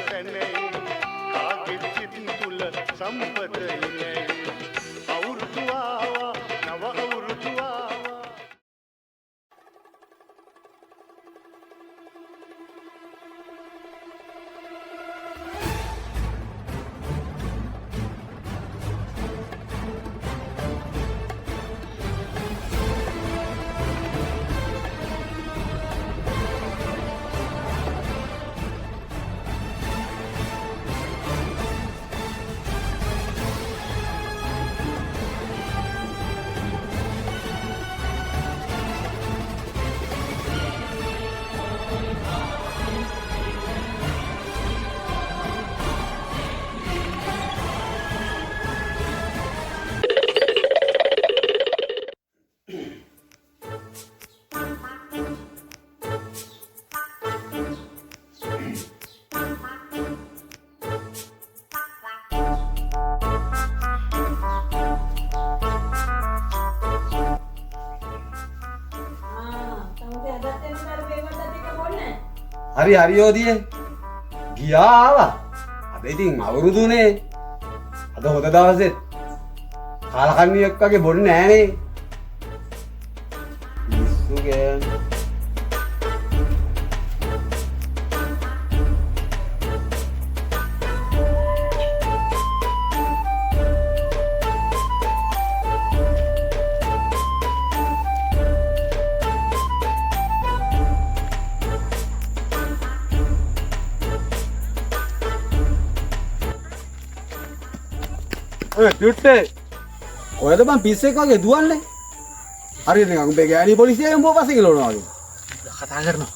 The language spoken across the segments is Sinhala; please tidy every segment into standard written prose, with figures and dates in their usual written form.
තැනයි කාගෙත් සිත් තුල සම්පත ඉනයි අවුරුදු ආවා නව අවුරුදු ආවා හරි හරියෝදියේ ගියා ආවා. අද ඉතින් අවුරුදුනේ. අද හොද දවසෙත් කාලකන්ණියෙක් වගේ බොන්නේ නෑනේ. මිස්සුගේ යුට්ටේ ඔයද මං පිස්සෙක් වගේ දුවන්නේ. හරියට නිකන් උඹේ ගෑණි පොලිසිය උඹව පස්සේ ගලවනවා වගේ. කතා කරනවා.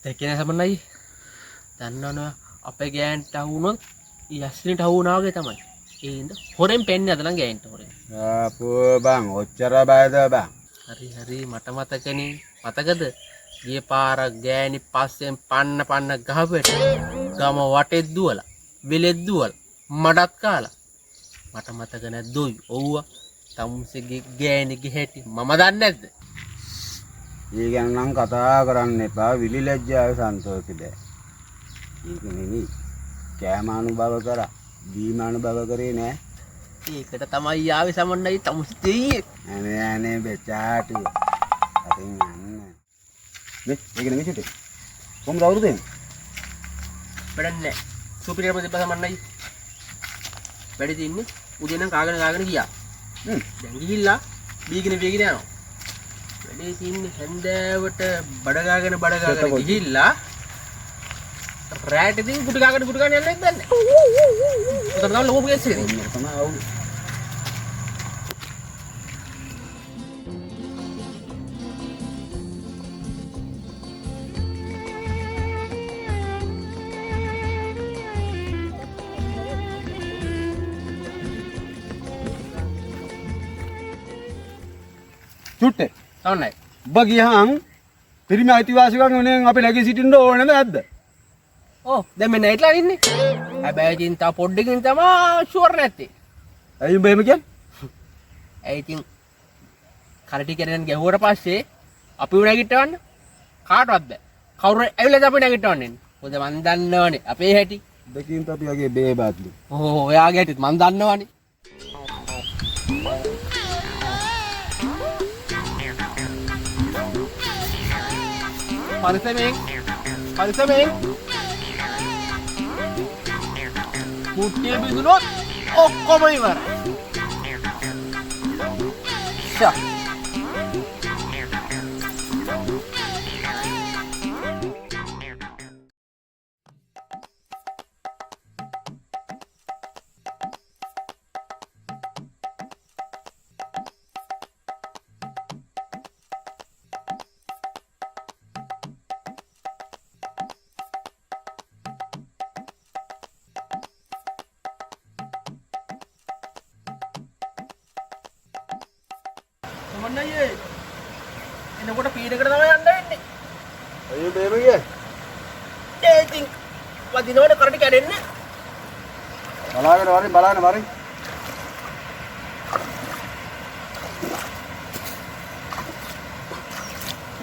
දෙකේ සමනයි. දන්නවනේ අපේ ගෑන්ට අහුනොත් යස්ලින්ට අහුනා වගේ තමයි. ඒ ඉඳ හොරෙන් පෙන්නේ අද නම් ගෑන්ට හොරෙන්. ආපෝ බං ඔච්චර බයද බං. හරි මට මතකනේ. මතකද? ගිය පාර ගෑණි පස්සෙන් පන්න ගහපෙට ගම වටේ දුවලා වෙලෙත් දුවලා මඩත් කාලා මට මතක නැද්දොයි ඔව්ව තමුසේගේ ගෑණිගේ හැටි මම දන්නේ නැද්ද? ඒ ගැන නම් කතා කරන්න එපා විලි ලැජ්ජාවේ සන්තෝෂෙද. ඒක නෙමෙයි කෑමානුභව කරා දීමානුභව කරේ නෑ. ඒකට තමයි ආවේ සමන්නයි තමුසේ දෙයියේ. අනේ බෙචාටු. අතින් යන්න. මේ ඒක නෙමෙයි චුටි. කොහොමද අවුරුදු දෙන්නේ? වැඩන්නේ. සුපිරියම දෙපස මන්නයි. වැඩි තින්නේ උදේ නම් කාගෙන ගියා. දැන් ගිහිල්ලා බීගෙන යනවා. වැඩි තින්නේ හැන්දෑවට බඩ ගාගෙන ගිහිල්ලා රැට ඉතින් කුටි ගාගෙන යන්නේ නැද්ද? උතන ගාලා ලොකු ගේස්සේ. තමයි අවුල්. චුට්ටේ තවන්නයි. ඔබ ගියහන් පිරිමි අයිතිවාසිකම් වෙනුවෙන් අපි නැගී සිටින්න ඕනේ නැද්ද? ඔව් දැන් මෙන්න හිටලා ඉන්නේ. හැබැයි ඉතින් තා පොඩ්ඩකින් තමයි ෂුවර් නැත්තේ. ඇයි උඹ එහෙම කියන්නේ? ඒ ඉතින් කරටි කෙනෙන් ගැහුවට පස්සේ අපි උ නැගිටවන්න කාටවත් බෑ. කවුරු ඇවිල්ලාද අපි නැගිටවන්නේ? මොකද මන් දන්නවනේ අපේ හැටි. දෙකින් අපි වගේ බේබාත්ලු. ඕ ඔයාගේ හැටිත් මන් දන්නවනේ. පරිසමෙන් මුට්ටිය බිඳුනොත් ඔක්කොම ඉවරයි. ෂා මොන්නයේ එනකොට පීඩකට තමයි යන්න වෙන්නේ. අයියෝ බේම ගියේ. ඒ ඉතින් වදිනවනේ කරට කැඩෙන්නේ. බලන්න වරින්.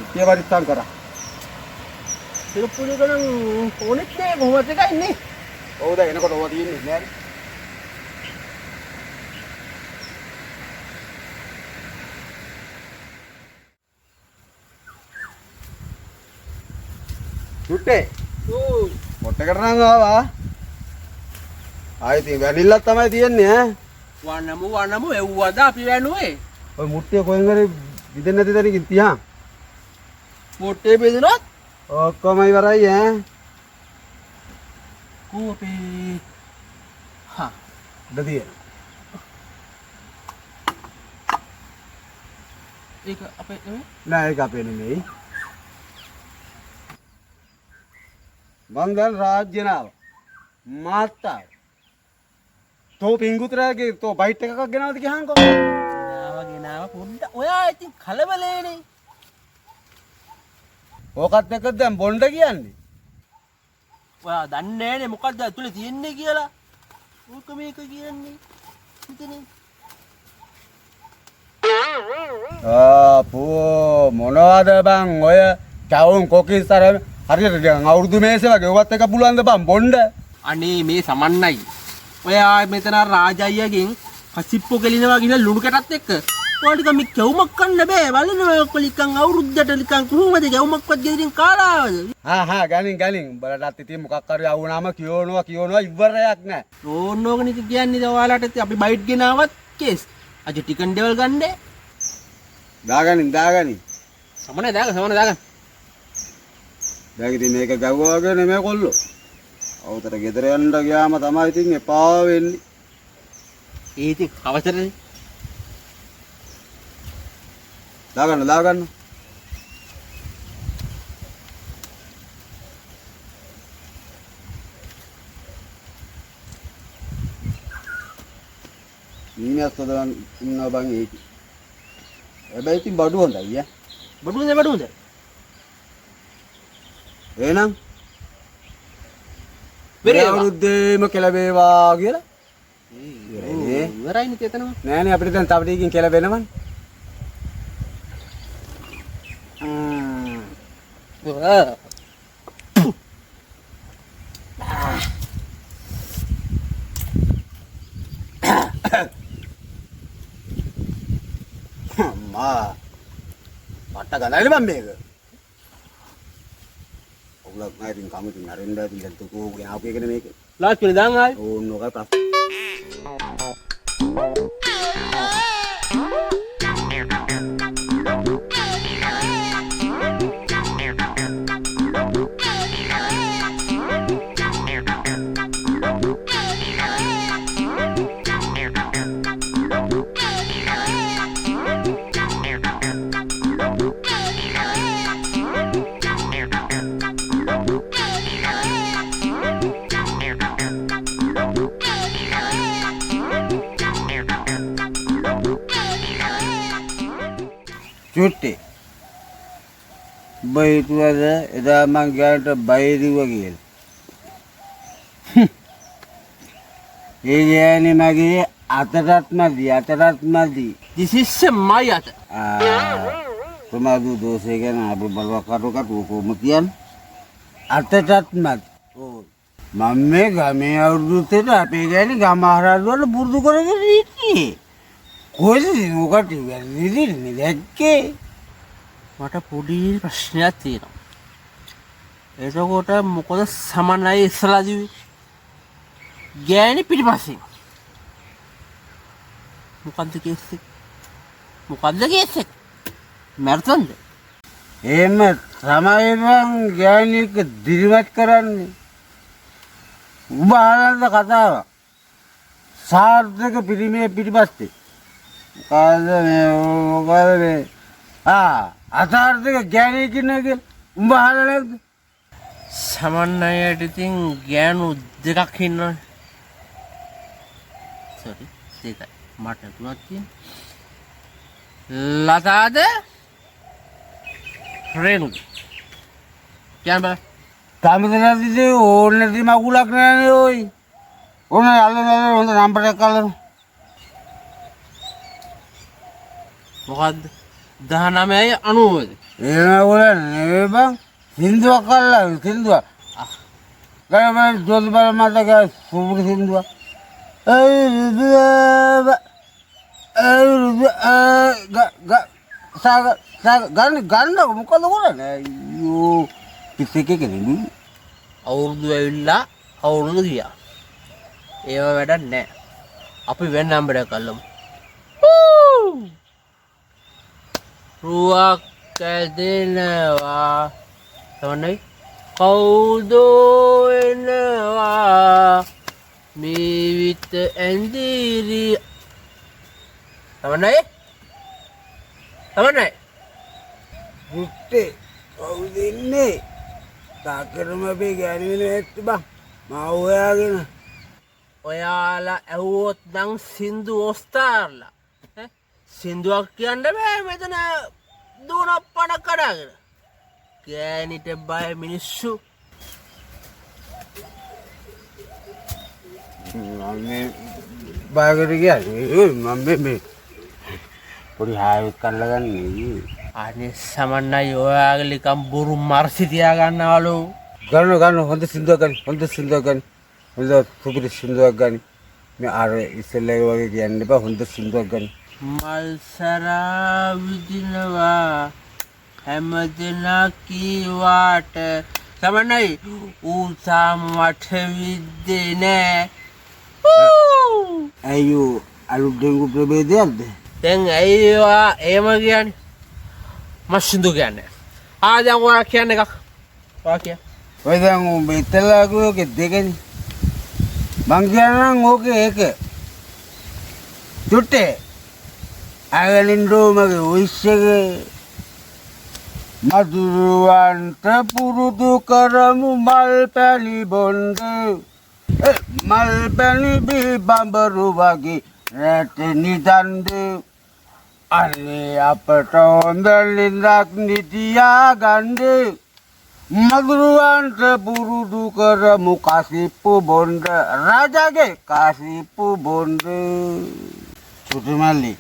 ඉතිය වරිත්තම් කරා. සිරප්පු දෙක නම් ඕනෙත් නෑ කොහොමද එකයි ඉන්නේ. ඔව් දැන් එනකොට ඕවා තියෙන්නේ නෑ. සුට්ටේ පොට්ටකට නම් ආවා. ආයෙත් වැනිල්ලක් තමයි තියෙන්නේ ඈ. වන්නමු එව්වද අපි වැනුවේ. ඔය මුට්ටිය කොහෙන් හරි විදෙන්නේ නැති තැනකින් තියහන්. පොට්ටේ බෙදුනොත් ඔක්කොම ඉවරයි ඈ. කෝපේ. හා දතිය. ඒක අපේ නෙමෙයි. නෑ ඒක අපේ නෙමෙයි. මං දැන් රාජ්‍ය නාව. මාත්තා. තෝ පිංගුතරාගේ තෝ බයිට් එකක් ගෙනවද කියහන්කෝ. ගෙනාව පොඩ්ඩ ඔයා ඉතින් කලබලේනේ. ඕකත් එක්ක දැන් බොණ්ඩ කියන්නේ. ඔයා දන්නේ නෑනේ මොකද්ද ඇතුලේ තියෙන්නේ කියලා. ඕක මේක කියන්නේ. හිතනේ. ආපෝ මොනවද බං ඔය කවුන් කොකිස් අර හරියට නිකන් අවුරුදු මේසේ වගේ ඔවත් එක පුළුවන් ද බං බොණ්ඩ. අනේ මේ සමන්නයි. ඔයා මෙතන රාජයියගෙන් කසිප්පෝ කෙලිනවා කියන ලුණු කැටත් එක්ක ඔයාලට මේ කැවුමක් කන්න බෑ. බලන්න ඔය කොලිකන් අවුරුද්දට නිකන් කොහොමද කැවුමක්වත් ගෙදරින් කාලාවද? හා ගලින් උඹලටත් ඉතින් මොකක් හරි આવුනාම කියවනවා ඉවරයක් නෑ. ඕනෝක නික කියන්නේ ඔයාලට අපි බයිට් ගෙනාවත් කේස්. අද ටිකන් ඩෙවල් ගන්නේ. දාගනින්. සමනේ දාගන්න. දැන් ඉතින් මේක ගැව්වා වගේ නෙමෙයි කොල්ලෝ. අවතර ගෙදර යන්න ගියාම තමයි ඉතින් එපා වෙන්නේ. ඒ ඉතින් අවසරනේ. දාගන්න. මීනියස් හදන්න ඉන්නවා බං ඒක. හැබැයි ඉතින් බඩු හොඳයි ඈ. බඩුද? එහෙනම් වෙරේවා. අවුරුද්දේම කෙලවේවා කියලා. ඉවරයිනේ තේතනම. නෑනේ අපිට දැන් තව ටිකකින් කෙලවෙනවනේ. අම්මා පට්ට ගනයිද මම මේක. ඔගලක් නෑ ඉතින් කමිටින් අරෙන්න ඉතින් දැන් තුකෝගේ ආපු එකනේ මේක. ලාස්ට් දාන් ආයි. ඕන්න ඔක ප්‍රශ්න. චුට්ටි බයිතුවද එදා මං ගෑනට බයිදිව කියලා. ඒ ගෑණි මගේ අතටත් මදි. This is my අත. ප්‍රමාද දෝෂය ගැන අපි බලවක් කටු කොහොම කියන්නේ අතටත් මදි. මම මේ ගමේ අවුරුද්දට අපේ ගෑණි ගම හරවල පුරුදු කරගෙන ඉන්නේ. කොහෙද මොකට වැරදිද දැක්කේ? මට පොඩි ප්‍රශ්නයක් තියෙනවා. එතකොට මොකද සමනයි ඉස්සලා දිවි ගෑණි පිටිපස්සෙන් මොකද්ද කේස් එක? මැරතන්ද? එහෙම තමයි මං ගෑණික දිරිමත් කරන්නේ. උඹ ආනන්ද කතාව. සාර්ථක පිරිමේ පිටිපස්සේ. මොකද මේ අසාර්ථක ගෑණි කින්නේ කියලා උඹ අහලා නැද්ද? සමන්නයට ඉතින් ගෑනු දෙකක් ඉන්නවනේ. සෝරි දෙකයි. මට තුනක් තියෙනවා. ලතාද රේනු. කියන්න බෑ. තමදනදී ඕන නැති මගුලක් නෑනේ ඔයි. ඕන අල්ලන හොඳ නම්බර් එකක් අල්ලන. මොකද්ද 19යි 90ද? එහෙම වල නෙවෙයි බං සින්දුවක් කල්ලා සින්දුවක්. ගම ජොලිබල මතක සුපුරු සින්දුවක්. ගන්න මොකද කරන්නේ? අයියෝ පිස්සෙක් කෙනෙක්. අවුරුදු ඇවිල්ලා අවුරුදු ගියා. ඒව වැඩක් නැහැ. අපි වෙන නම්බරයක් කල්ලමු. රුවක් ඇදෙනවා තමයි කවුද එනවා මේ විත ඇඳිරි තමයි පුත්තේ කවුද ඉන්නේ? තාකරම අපේ ගෑණි වෙන ඇත්ත බං. මාව හොයාගෙන. ඔයාලා ඇහුවොත් නම් සින්දු ඔස්තාර්ලා සින්දුවක් කියන්න බෑ මෙතන දුවන පණ කඩාගෙන. ගෑනිට බය මිනිස්සු. මම බාගට කියන්නේ මම මේ පොඩි හායුත් කල්ලා ගන්නේ. අනේ සමන්නයි ඔයාගේ ලිකම් බොරු මර්සි තියා ගන්නවලු. ගන්න හොඳ සින්දුවක් ගන්න. හොඳ සින්දුවක් ගන්න. හොඳ සුපිරි සින්දුවක් ගන්න. මේ අර ඉස්සෙල්ලා වගේ කියන්න එපා. හොඳ සින්දුවක් ගන්න. මල්සරා විදිනවා හැමදෙනා කීවාට සමන්නයි ඌ තාම මට විද්දේ නෑ. අයියෝ අලුත් ඩෙන්ගු ප්‍රභේදයක්ද? දැන් ඇයිවා එහෙම කියන්නේ? මම සින්දු කියන්නේ. දැන් ඔයා කියන්නේ එකක්. ඔයා කිය. ඔය දැන් උඹ ඉතලා ගෝකේ දෙකනේ. මං කියනනම් ඕකේ එක. චුට්ටේ අගලින්දෝ මගේ උයිස්සගේ මధుරවන්ත පුරුදු කරමු මල් පැලි බොන්ද. මල් පැලි බිබඹරු වගේ රැට නිදන්ද. අනේ අපට හොඳ ලිඳක් නිතියා ගන්ද. මధుරවන්ත පුරුදු කරමු කසිප්පු බොන්ද. රජගේ කසිප්පු බොන්ද. චුටුමල්ලි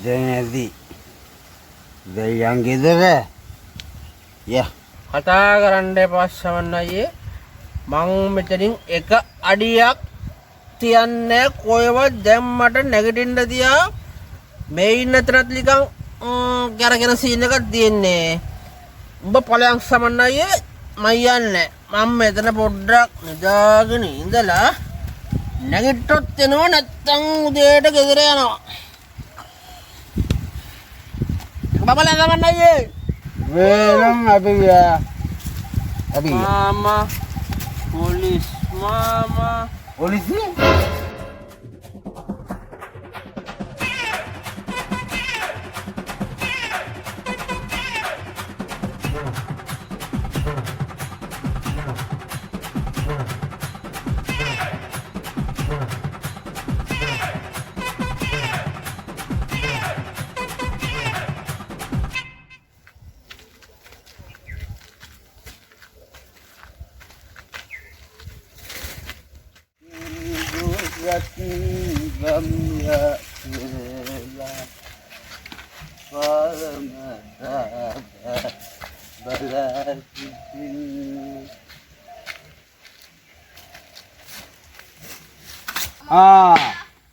දැනදී දෙයන් ගෙදර කතා කරන්න එපා සමන්නයි. මං මෙතනින් එක අඩියක් තියන්නේ කොහෙවත් දැම්මට නැගිටින්න තියා මේ ඉන්න තරත් නිකන් කරගෙන සීන් එකක් තියෙන්නේ. උඹ ඵලයන් සමන්නයි මම යන්නේ. මම මෙතන පොඩ්ඩක් නිදාගෙන ඉඳලා නැගිට්ටොත් එනවා නැත්තම් උදේට ගෙදර යනවා. බබලා සමන්නයි වෙනම් අපි මාමා පොලිස් මාමා පොලිසිය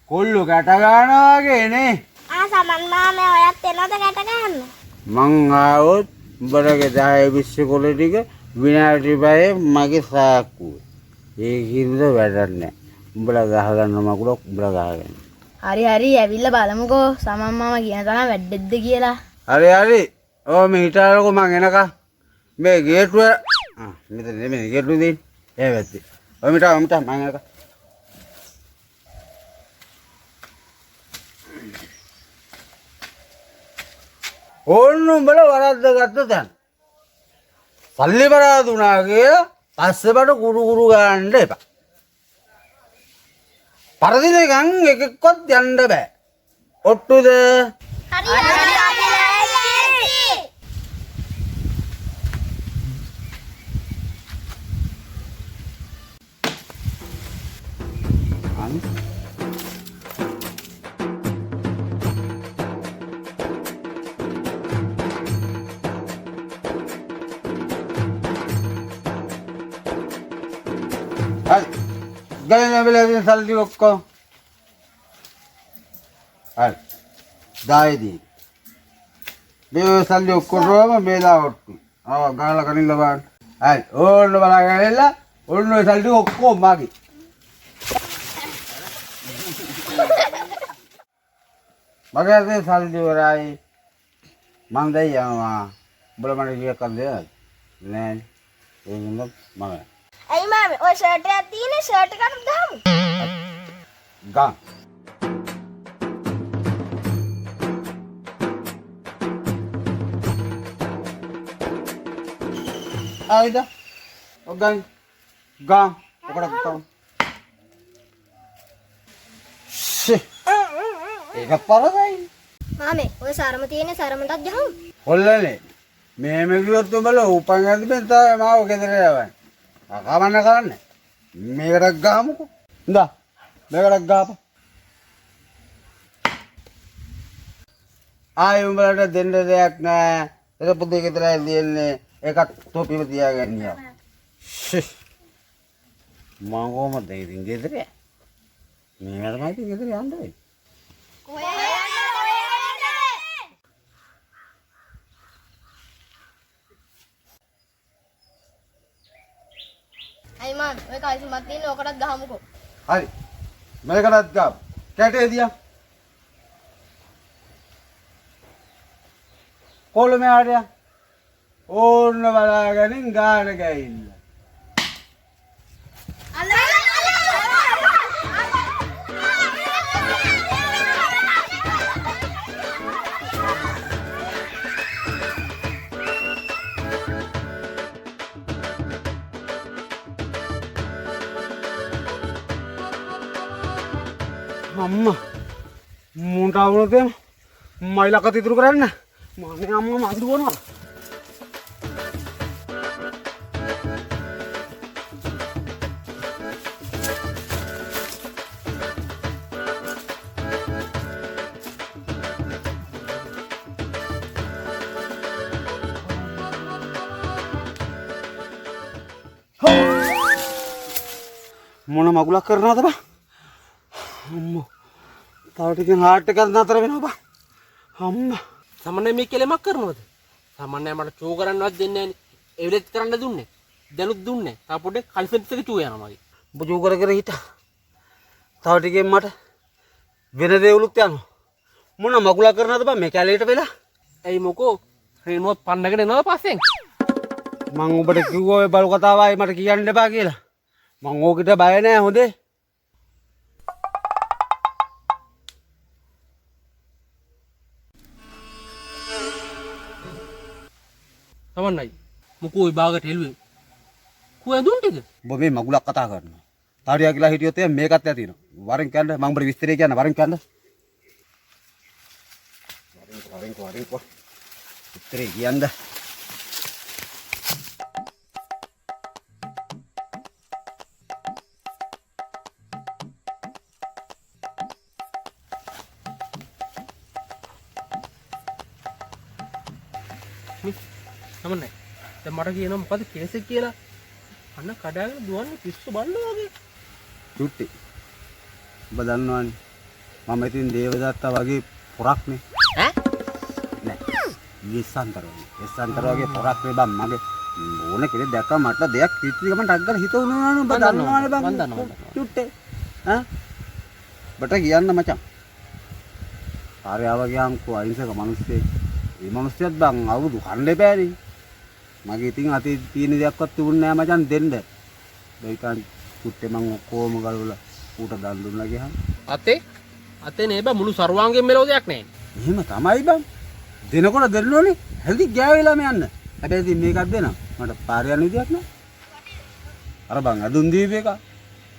කොල්ලු ගැට ගන්නවා වගේනේ. සමන් මාමේ ඔයත් එනවද ගැට ගන්න? මං ආවොත් උඹලගේ 10 20 කොළ ටික විනාඩි 5 මගේ සාක්කුව. ඒකින්ද වැඩක් නැහැ. උඹලා ගහ ගන්න මකුලක් උඹලා ගහගන්න. හරි ඇවිල්ලා බලමුකෝ සමන් මාමා කියන තරම් වැඩෙද්ද කියලා. හරි. මේ හිටාලකෝ මං එනකම්. මේ ගේට්ටුව මෙතන නෙමෙයි ගේට්ටුව දෙන්නේ. ඒ වැත්තේ. ඔය මිට මං එනකම්. ඕන්න උඹලා වරද්ද ගත්ත තැන. සල්ලි බරාද උනා කියලා පස්සෙබඩ කුරු ගන්න එපා. පරදිනකන් එකෙක්වත් යන්න බෑ. ඔට්ටුද? හරි. ගලන වෙලාවෙ සල්ලි ඔක්කොම. හරි. දායදී. මේ සල්ලි ඔක්කොම මේලා ඔට්ටු. ගාලා කනින්න බලන්න. හරි. ඕන්න බලාගෙන ඉල්ල. ඕන්න ඔය සල්ලි ඔක්කොම මාගේ. මගේ අතේ සල්ලි වරයි. මං දැන් යනවා. උඹලා මට කීයක් අද්ද? නෑ. ඒ නිකන් මම. ඇයි මාමේ ඔය ෂර්ට් එකක් තියෙන්නේ ෂර්ට් එකට දාමු. ගා. ආයිද? ඔගන්. ගා. ඔකට ගන්න. ෂේ. ඒක පරදයි. මාමේ ඔය සරම තියෙන්නේ සරමටත් ගහමු. ඔල්ලනේ. මේම කිව්වොත් උඹලා උපන් ඇද්දෙන් තමයි මාව ගෙදර යවන්නේ. අකමන්න කරන්නේ. මේකට ගහමුකෝ. ඉඳා. මේකට ගහපන්. ආයෙ උඹලට දෙන්න දෙයක් නෑ. ඒක පුතේ ගෙදරයි දෙන්නේ. එකක් තොපිව තියාගන්න යන්න. මම කොහමද ඉතින් ගෙදර යන්නේ? මේකට මම ගෙදර යන්න වෙයි. ඇයි මාමේ ඔය කල්සිමක් තියෙන්නේ ඕකටත් ගහමුකෝ. හරි. මේකටත් ගාව. කැටේ දියා. කොළමේ ආඩියා. ඕන්න බලාගෙන ගාන ගෑයින්න. අම්මා මුන්ට આવුනොත් මයිලක තිතුරු කරන්න මන්නේ අම්මා මන්දු වුණා. මොන මගුලක් කරනවද බා? අම්මෝ. තව ටිකෙන් හાર્ට් එක නතර වෙනවා බා. අම්මා. සමන්නේ මේ කෙලෙමක් කරනවද? සමන්නේ මට චෝ කරන්නවත් දෙන්නේ නැහනේ. ඒ වෙලෙත් කරන්න දුන්නේ. දැනුත් දුන්නේ. තා පොඩ්ඩේ කල්සෙට් එක චෝ යනවා මගේ. ඔබ චෝ කර හිටා. තව ටිකෙන් මට වෙන දේවලුත් යනවා. මොන මගුලක් කරනවද බා මේ කැලේට වෙලා? ඇයි මොකෝ? රේනුවත් පන්නගෙන එනවා පස්සෙන්. මං ඔබට කිව්වා ඔය බලු කතාව ආයේ මට කියන්න එපා කියලා. මං ඕකට බය නෑ හොඳේ. සමන්නයි. මොකෝ විභාගට හෙළුවේ. කොහෙන්ද දුන් ටික? ඔබ මේ මගුලක් කතා කරනවා. තාරියා කියලා හිටියොත් එහෙනම් මේකත් ඇතිනවා. වරෙන් කන්න මං ඔබට විස්තරය කියන්න වරෙන් කන්න. වරෙන් විස්තරය කියන්න. සමන්නයි. දැන් මට කියනවා මොකද කේස් එක කියලා. අන්න කඩාගෙන දුවන්නේ පිස්සු බල්ලෝ වගේ. චුට්ටි. ඔබ දන්නවනේ. මම ඉතින් දේවදත්තා වගේ පොරක් නේ. ඈ? නෑ. විශ්සන්තර වගේ පොරක් නේ බං මගේ. ඕන කෙනෙක් දැක්කම මට දෙයක් කිච්චි ගමන් ටක් ගාලා හිතුණානේ ඔබ දන්නවනේ බං. මන් දන්නවා. චුට්ටේ. ඈ? බට කියන්න මචං. ආර්යාව ගියාම කො අහිංසක මිනිස්සෙක්. මේ මිනිස්සුත් බං අවුරුදු කන්න එපෑනේ. මගේ ඉතින් අතේ තියෙන දෙයක්වත් තිබුණේ නෑ මචං දෙන්න. දෙයිකන් චුට්ටේ මං ඔක්කොම ගලවලා ඌට දන් දුන්නා ගියාම. අතේ නේ බා මුළු සර්වාංගෙන් මෙලෝ දෙයක් නැහැ. එහෙම තමයි බං. දෙනකොට දෙන්න ඕනේ. හැදි ගෑවිලා මේ යන්න. හැබැයි ඉතින් මේකක් දෙනවා. මට පාර යන්න විදියක් නෑ. අර බං අඳුන් දීපේක.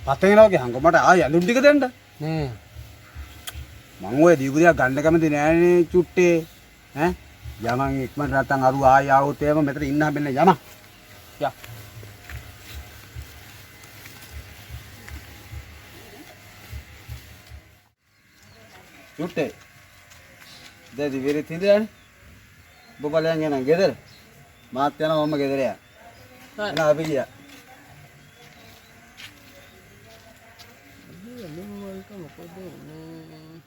පතේන වගේ හංග මට ආය අඳුන් ටික දෙන්න. නෑ. මං ඔය දීපු දෙයක් ගන්න කැමති නෑනේ චුට්ටේ. ඈ? යමන් ඉක්මනට නැත්තම් අරු ආය ආවොත් එහෙම මෙතන ඉන්න හැබෙන්නේ යමන්. යා. චුට්ටේ. දැන් ඉවරෙ තින්දයන්. බබලයන් යන ගෙදර. මාත් යනවා මම ගෙදර යන්න. එන අපි ගියා. මොකද උනේ?